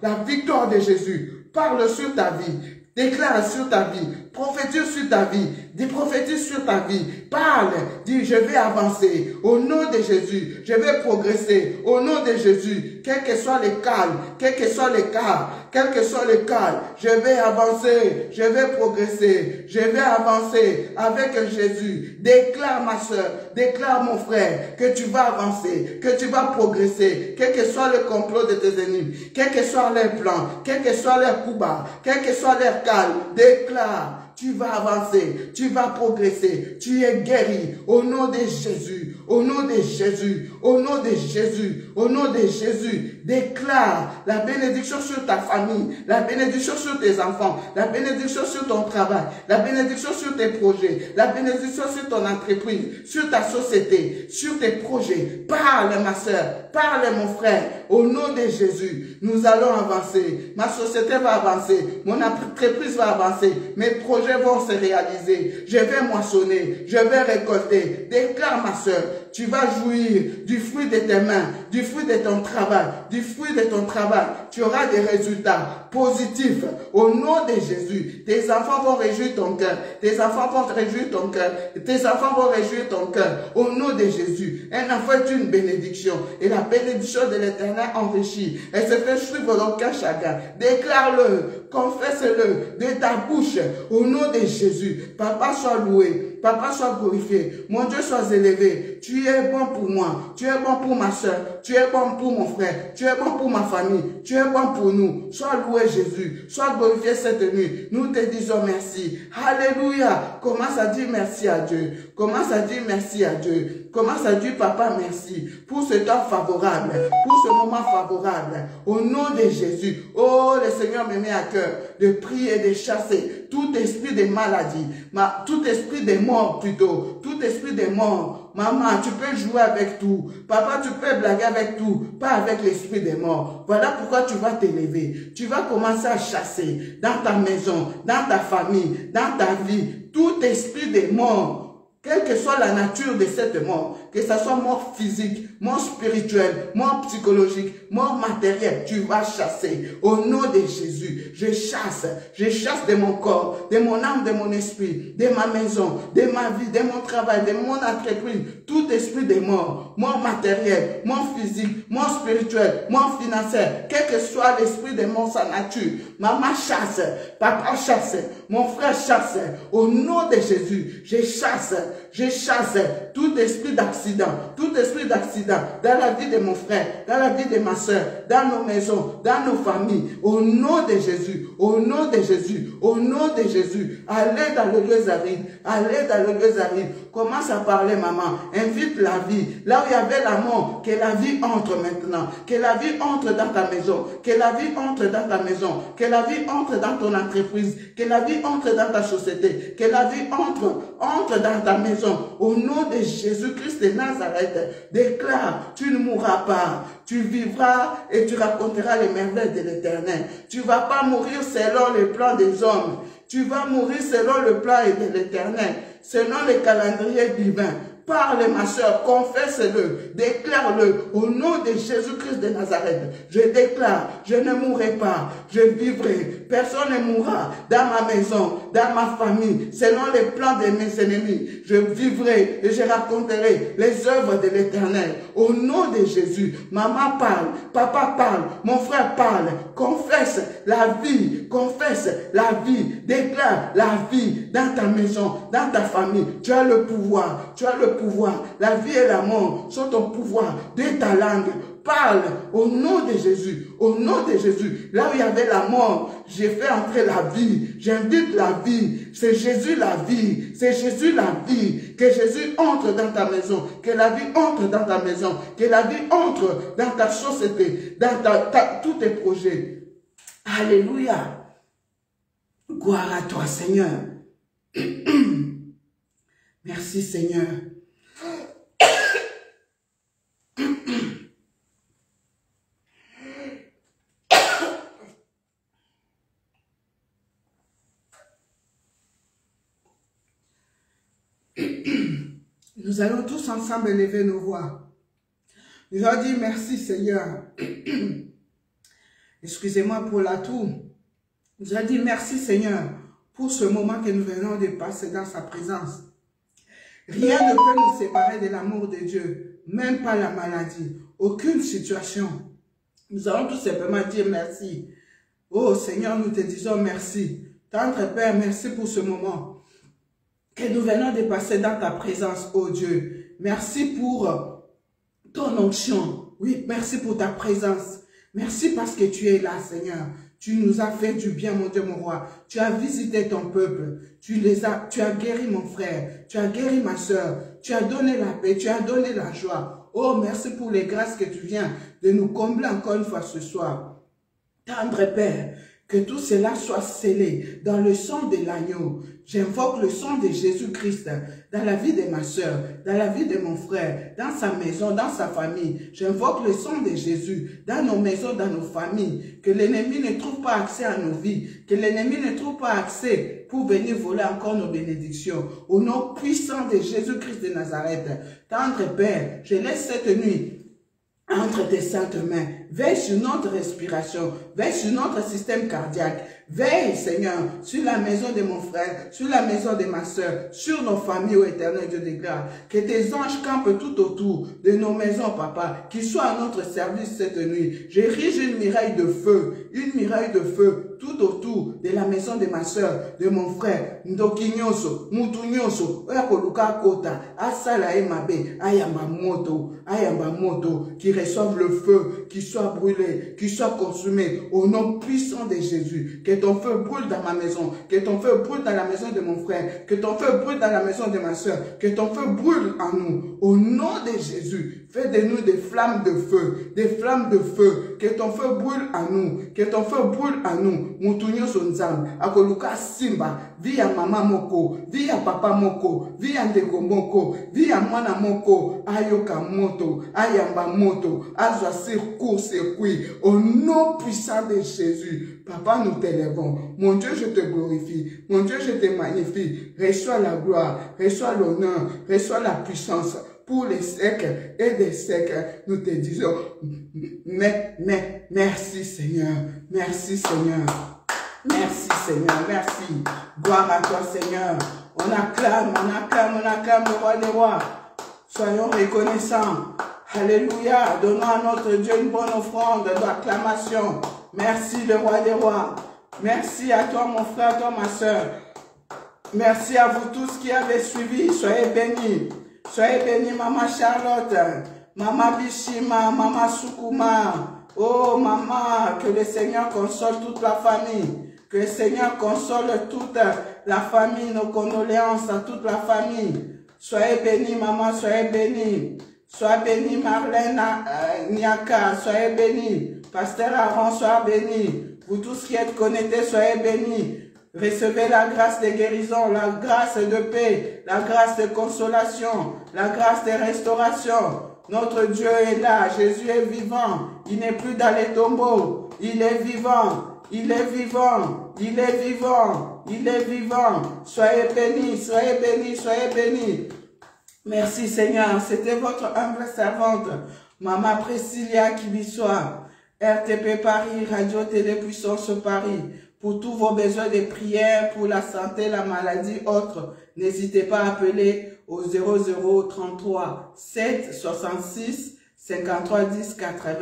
la victoire de Jésus. Parle sur ta vie. Déclare sur ta vie, prophétise sur ta vie, dis prophétise sur ta vie, parle, dis je vais avancer au nom de Jésus, je vais progresser au nom de Jésus, quel que soit les cas, quel que soit les cas, quel que soit le cas, je vais avancer, je vais progresser, je vais avancer avec Jésus. Déclare ma soeur, déclare mon frère que tu vas avancer, que tu vas progresser, quel que soit le complot de tes ennemis, quel que soit leur plan, quel que soit leur coup bas, quel que soit leur calme, déclare. Tu vas avancer, tu vas progresser, tu es guéri au nom de Jésus, au nom de Jésus, au nom de Jésus, au nom de Jésus. Déclare la bénédiction sur ta famille, la bénédiction sur tes enfants, la bénédiction sur ton travail, la bénédiction sur tes projets, la bénédiction sur ton entreprise, sur ta société, sur tes projets. Parle ma soeur, parle mon frère, au nom de Jésus. Nous allons avancer, ma société va avancer, mon entreprise va avancer, mes projets vont se réaliser, je vais moissonner, je vais récolter. Déclare ma soeur, tu vas jouir du fruit de tes mains, du fruit de ton travail, du fruit de ton travail. Tu auras des résultats positifs au nom de Jésus. Tes enfants vont réjouir ton cœur, tes enfants vont réjouir ton cœur, tes enfants vont réjouir ton cœur au nom de Jésus. Un enfant est une bénédiction et la bénédiction de l'Éternel enrichit. Elle se fait suivre aucun chagrin. Déclare-le, confesse-le de ta bouche au nom de Jésus. Papa, sois loué. Papa, sois glorifié. Mon Dieu, sois élevé. Tu es bon pour moi. Tu es bon pour ma soeur. Tu es bon pour mon frère. Tu es bon pour ma famille. Tu es bon pour nous. Sois loué, Jésus. Sois glorifié cette nuit. Nous te disons merci. Alléluia. Commence à dire merci à Dieu. Commence à dire merci à Dieu. Commence à dire, Papa, merci pour ce temps favorable, pour ce moment favorable. Au nom de Jésus. Oh, le Seigneur me met à cœur de prier et de chasser tout esprit de maladie, tout esprit de mort plutôt, tout esprit de mort. Maman, tu peux jouer avec tout. Papa, tu peux blaguer avec tout, pas avec l'esprit des morts. Voilà pourquoi tu vas t'élever. Tu vas commencer à chasser dans ta maison, dans ta famille, dans ta vie, tout esprit de mort. Quelle que soit la nature de cette mort, que ce soit mort physique, mort spirituelle, mort psychologique, mort matérielle, tu vas chasser. Au nom de Jésus, je chasse de mon corps, de mon âme, de mon esprit, de ma maison, de ma vie, de mon travail, de mon entreprise, tout esprit de mort, mort matérielle, mort physique, mort spirituelle, mort financière, quel que soit l'esprit de mort, sa nature. Maman chasse, papa chasse, mon frère chasse. Au nom de Jésus, je chasse tout esprit d'accident dans la vie de mon frère, dans la vie de ma soeur, dans nos maisons, dans nos familles. Au nom de Jésus, au nom de Jésus, au nom de Jésus. Allez dans le lieu aride, allez dans le lieu aride. Commence à parler, maman. Invite la vie. Là où il y avait la mort, que la vie entre maintenant. Que la vie entre dans ta maison. Que la vie entre dans ta maison. Que la vie entre dans ton entreprise. Que la vie entre dans ta société. Que la vie entre dans ta maison. Au nom de Jésus-Christ de Nazareth, déclare, tu ne mourras pas. Tu vivras et tu raconteras les merveilles de l'Éternel. Tu ne vas pas mourir selon le plan des hommes. Tu vas mourir selon le plan de l'Éternel, selon le calendrier divin. Parle, ma soeur, confesse-le, déclare-le au nom de Jésus-Christ de Nazareth. Je déclare, je ne mourrai pas, je vivrai. Personne ne mourra dans ma maison, dans ma famille, selon les plans de mes ennemis. Je vivrai et je raconterai les œuvres de l'Éternel. Au nom de Jésus, maman parle, papa parle, mon frère parle. Confesse la vie, déclare la vie dans ta maison, dans ta famille. Tu as le pouvoir, la vie et la mort sont au pouvoir de ta langue. Parle au nom de Jésus, au nom de Jésus. Là où il y avait la mort, j'ai fait entrer la vie. J'invite la vie. C'est Jésus la vie. C'est Jésus la vie. Que Jésus entre dans ta maison. Que la vie entre dans ta maison. Que la vie entre dans ta société, dans tous tes projets. Alléluia. Gloire à toi, Seigneur. Merci Seigneur. Nous allons tous ensemble élever nos voix. Nous allons dire merci Seigneur. Excusez-moi pour l'atout. Nous allons dire merci Seigneur pour ce moment que nous venons de passer dans sa présence. Rien ne peut nous séparer de l'amour de Dieu, même pas la maladie, aucune situation. Nous allons tout simplement dire merci. Oh Seigneur, nous te disons merci. Tendre Père, merci pour ce moment que nous venons de passer dans ta présence, oh Dieu. Merci pour ton onction. Oui, merci pour ta présence. Merci parce que tu es là, Seigneur. Tu nous as fait du bien, mon Dieu, mon roi. Tu as visité ton peuple. Tu as guéri mon frère. Tu as guéri ma soeur. Tu as donné la paix. Tu as donné la joie. Oh, merci pour les grâces que tu viens de nous combler encore une fois ce soir. Tendre Père, que tout cela soit scellé dans le sang de l'agneau. J'invoque le sang de Jésus-Christ dans la vie de ma soeur, dans la vie de mon frère, dans sa maison, dans sa famille. J'invoque le sang de Jésus dans nos maisons, dans nos familles. Que l'ennemi ne trouve pas accès à nos vies. Que l'ennemi ne trouve pas accès pour venir voler encore nos bénédictions. Au nom puissant de Jésus-Christ de Nazareth. Tendre Père, je laisse cette nuit entre tes saintes mains, veille sur notre respiration, veille sur notre système cardiaque, veille, Seigneur, sur la maison de mon frère, sur la maison de ma soeur, sur nos familles, ô éternel Dieu de gloire. Que tes anges campent tout autour de nos maisons, Papa, qu'ils soient à notre service cette nuit. J'érige une muraille de feu, tout autour de la maison de ma soeur, de mon frère, Ndokinyoso, Mutunyoso, Oyakoluka Kota, Asala Emabe, Ayamba Moto, qui reçoivent le feu, qui soit brûlé, qui soit consumé, au nom puissant de Jésus. Que ton feu brûle dans ma maison, que ton feu brûle dans la maison de mon frère, que ton feu brûle dans la maison de ma soeur, que ton feu brûle en nous, au nom de Jésus. Fais de nous des flammes de feu, que ton feu brûle en nous, que ton feu brûle en nous. Mutunyo Sonzam, Akoluka Simba, via Mama Moko, via Papa Moko, via Ndeko Moko, via Mwana Moko, Ayoka Moto, Ayamba Moto, Azwa circuit, au nom puissant de Jésus. Papa, nous t'élèvons. Mon Dieu, je te glorifie. Mon Dieu, je te magnifie. Reçois la gloire, reçois l'honneur, reçois la puissance. Pour les siècles et des siècles, nous te disons, merci Seigneur, merci Seigneur, merci Seigneur, merci. Gloire à toi Seigneur. On acclame le roi des rois. Soyons reconnaissants. Alléluia. Donnons à notre Dieu une bonne offrande d'acclamation. Merci le roi des rois. Merci à toi mon frère, à toi ma soeur. Merci à vous tous qui avez suivi. Soyez bénis. Soyez bénis, Maman Charlotte, Maman Bishima, Maman Sukuma. Oh, Maman, que le Seigneur console toute la famille. Que le Seigneur console toute la famille, nos condoléances à toute la famille. Soyez bénis, Maman, soyez bénis. Soyez bénis, Marlène Niaka, soyez bénis. Pasteur Aaron, soyez bénis. Vous tous qui êtes connectés, soyez bénis. Recevez la grâce de guérison, la grâce de paix, la grâce de consolation, la grâce de restauration. Notre Dieu est là, Jésus est vivant, il n'est plus dans les tombeaux, il est vivant, il est vivant, il est vivant, il est vivant. Soyez bénis, soyez bénis, soyez bénis. Merci Seigneur, c'était votre humble servante, Maman Priscilla Kibisoa, RTP Paris, Radio Télé Puissance Paris. Pour tous vos besoins de prière, pour la santé, la maladie, autres, n'hésitez pas à appeler au 0033 7 66 53 10 80.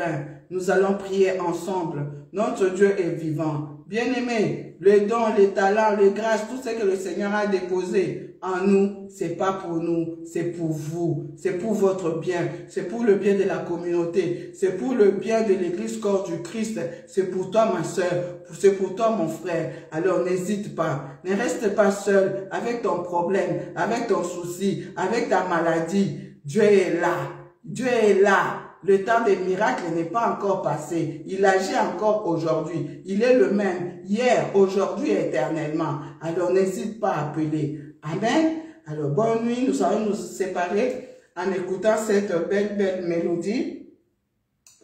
Nous allons prier ensemble. Notre Dieu est vivant. Bien-aimés, le don, les talents, les grâces, tout ce que le Seigneur a déposé en nous, c'est pas pour nous, c'est pour vous. C'est pour votre bien. C'est pour le bien de la communauté. C'est pour le bien de l'église corps du Christ. C'est pour toi, ma soeur. C'est pour toi, mon frère. Alors, n'hésite pas. Ne reste pas seul avec ton problème, avec ton souci, avec ta maladie. Dieu est là. Dieu est là. Le temps des miracles n'est pas encore passé. Il agit encore aujourd'hui. Il est le même hier, aujourd'hui, éternellement. Alors n'hésite pas à appeler. Amen. Alors, bonne nuit, nous allons nous séparer en écoutant cette belle mélodie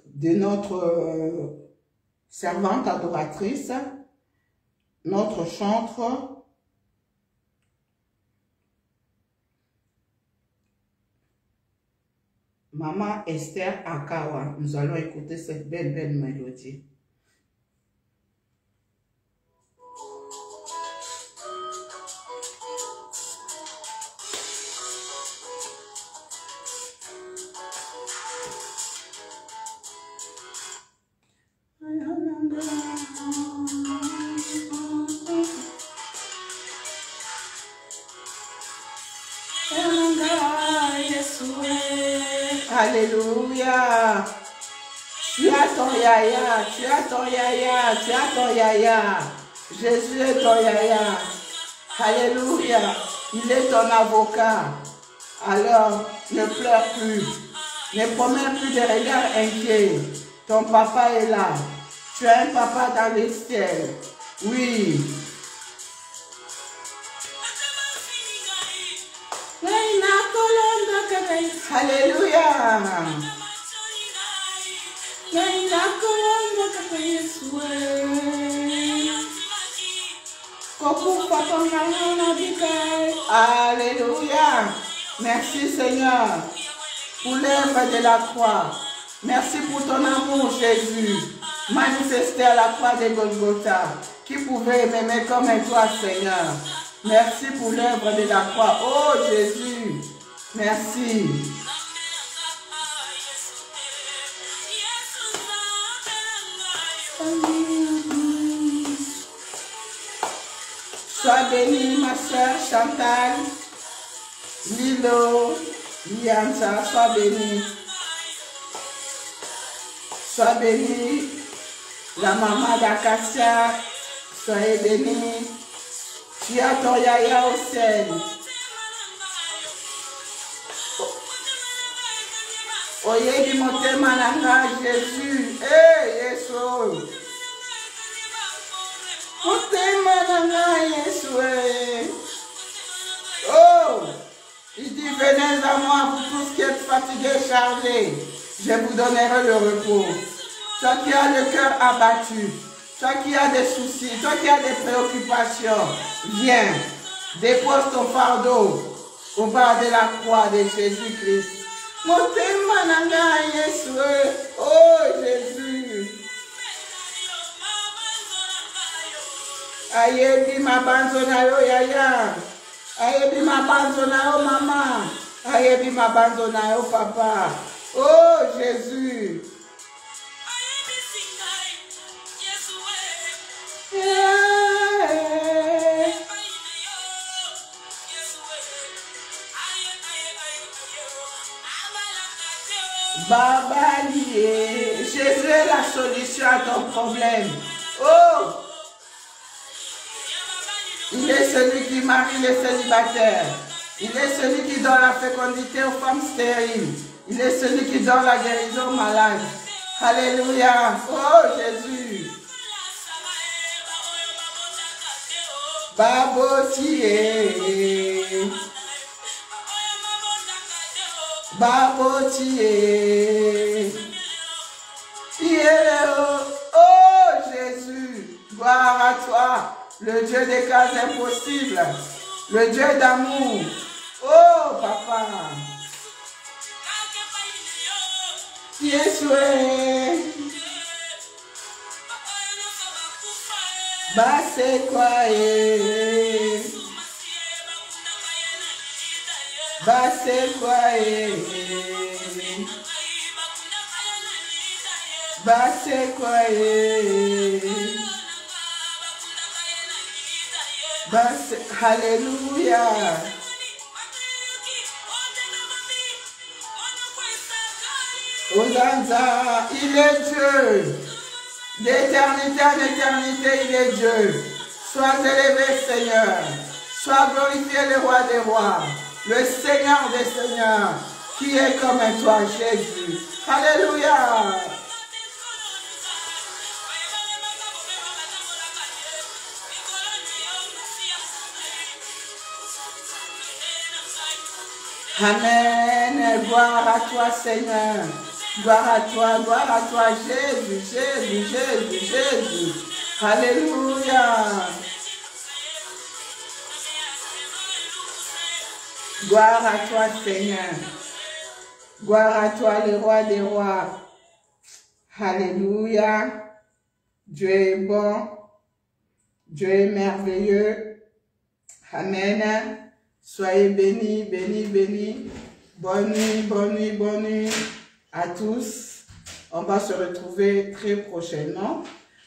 de notre servante adoratrice, notre chantre, Maman Esther Akawa. Nous allons écouter cette belle mélodie. Alléluia. Tu as ton yaya, tu as ton yaya, tu as ton yaya. Jésus est ton yaya. Alléluia. Il est ton avocat. Alors, ne pleure plus. Ne promets plus de regards inquiets. Ton papa est là. Tu as un papa dans les ciels. Oui. Alléluia. Alléluia. Merci Seigneur pour l'œuvre de la croix. Merci pour ton amour Jésus, manifesté à la croix de Golgotha. Qui pouvait m'aimer comme toi Seigneur? Merci pour l'œuvre de la croix. Oh Jésus, merci. Sois bénie ma soeur Chantal, Lilo, Lianza, sois bénie. Sois bénie, la maman d'Acacia, soyez bénie. Tu as ton yaya au ciel. Oye di motema nanga Jésus, Yesu. Motema nanga Yesu. Oh, il dit venez à moi vous tous qui êtes fatigués, chargés, je vous donnerai le repos. Toi qui as le cœur abattu, toi qui as des soucis, toi qui as des préoccupations, viens, dépose ton fardeau au bas de la croix de Jésus-Christ. Motema nanga Yesu, oh Jésus. Ayebi mabanzo na yo yaya, ayebi mabanzo na yo mama, ayebi mabanzo na yo papa, oh Jésus. Baba lié, Jésus est la solution à ton problème. Oh, il est celui qui marie les célibataires. Il est celui qui donne la fécondité aux femmes stériles. Il est celui qui donne la guérison aux malades. Alléluia. Oh Jésus. Babotier. Babotier. Oh Jésus, gloire à toi, le Dieu des cas impossibles, le Dieu d'amour. Oh papa. Yeshua. Basse quoi Basse quoi Basse quoi Basse, alléluia. Osanza, il est Dieu. D'éternité en éternité, il est Dieu. Sois élevé, Seigneur. Sois glorifié, le roi des rois. Le Seigneur des seigneurs. Qui est comme toi, Jésus. Alléluia. Amen. Gloire à toi, Seigneur. Gloire à toi, Jésus, Jésus, Jésus, Jésus. Alléluia. Gloire à toi, Seigneur. Gloire à toi, le roi des rois. Alléluia. Dieu est bon. Dieu est merveilleux. Amen. Soyez bénis, bénis, bénis. Bonne nuit, bonne nuit, bonne nuit à tous. On va se retrouver très prochainement.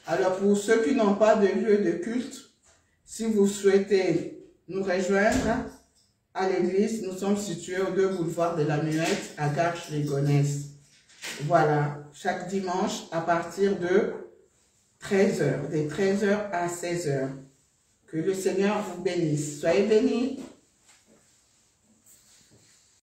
Alors pour ceux qui n'ont pas de lieu de culte, si vous souhaitez nous rejoindre à l'église, nous sommes situés au 2 boulevard de la Muette à Garches-les-Gonesse. Voilà, chaque dimanche à partir de 13h, de 13h à 16h. Que le Seigneur vous bénisse. Soyez bénis.